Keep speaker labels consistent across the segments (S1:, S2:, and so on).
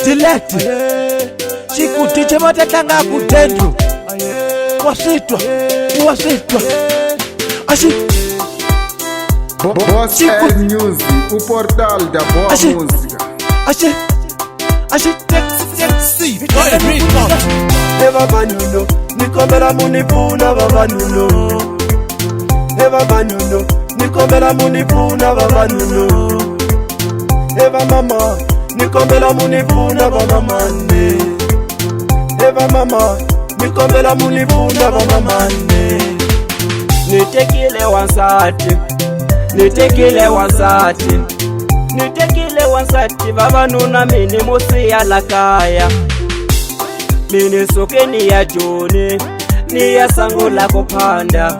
S1: dileti xikuti chema ta tlanga ku dentro wa switwa axi
S2: Boss L Music, o portal da boa música.
S1: Axi taxi
S3: Vavanuna nikombela munipfuna vavanuna Vavanuna nikombela munipfuna vavanuna Mama nikombela munipfuna vamamane Mama nikombela munipfuna vamamane Nitekile wansati vavanuna mini musiya la kaya Mini suke ni ya Joni ni ya sango la kuphanda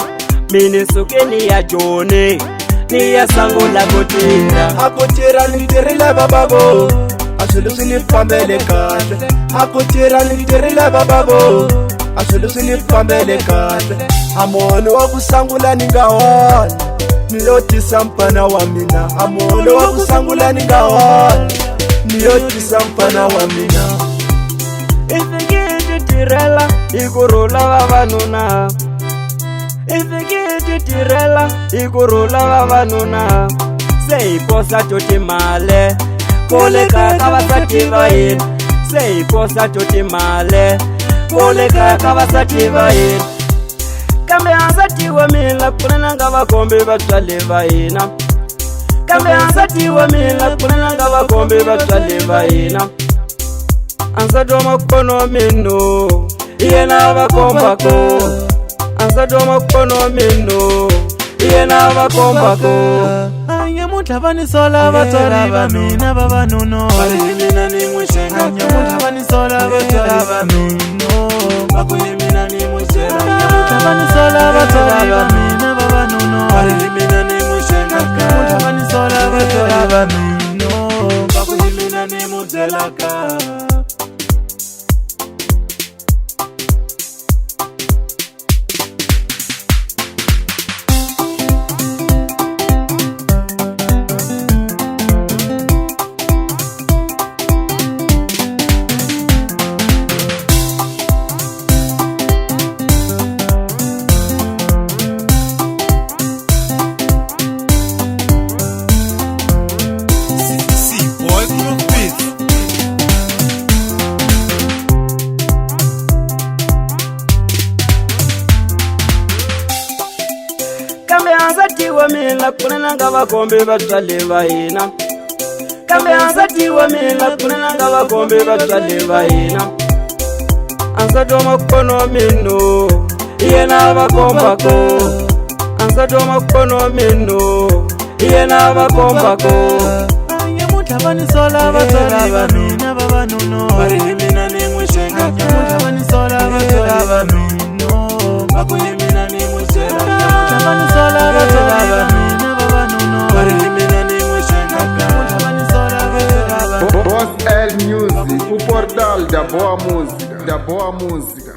S3: Mini suke ni ya Joni ni ya sango la kutira Akutira nitirile bababo Asulusi nifambele kahle Akutira nitirile bababo Asulusi nifambele kahle Amono wa kusangula ningawala Niyotisa mpana wa mina Amono wa kusangula ningawala Niyotisa mpana wa mina Ifiki tirela ikurula vavanuna Ifiki tirela ikurula vavanuna Se iposa toti male Koleka kavasati vain Se iposa toti male Koleka kavasati vain Kambe ansati wa mila kunanga vakombe vatswale vaina Kambe ansati wa mila kunanga vakombe vatswale vaina Ansato makono mino Iena vakombako Ansato makono mino Iena vakombako
S1: Anya mutavani sola vatswari vamina vavanuno
S3: Varihimina ni mushenga
S1: Anya mutavani sola vatswari vamino
S3: Vakuyimina ni mushenga
S1: Mutavani sola vatswari vamina vavanuno
S3: Varihimina ni mushenga
S1: Mutavani sola vatswari vamino
S3: Vakuyimina ni muzelaka Kambe ansati wa mila kunanga vakombe vatswale vaina Kambe ansati wa mila kunanga vakombe vatswale vaina Ansato makono mino Iena vakombako Ansato makono mino Iena vakombako
S1: Anya mutavani sola vatswari vamina vavanuno
S3: Varihimina ni mushenga
S1: Anya mutavani sola vatswari vamino
S3: Vakuyimina ni mushenga
S1: Mutavani sola vatswari vamina vavanuno
S3: Varihimina ni mushenga
S1: Mutavani sola vatswari vamina
S2: Boss L Music, o portal da boa música.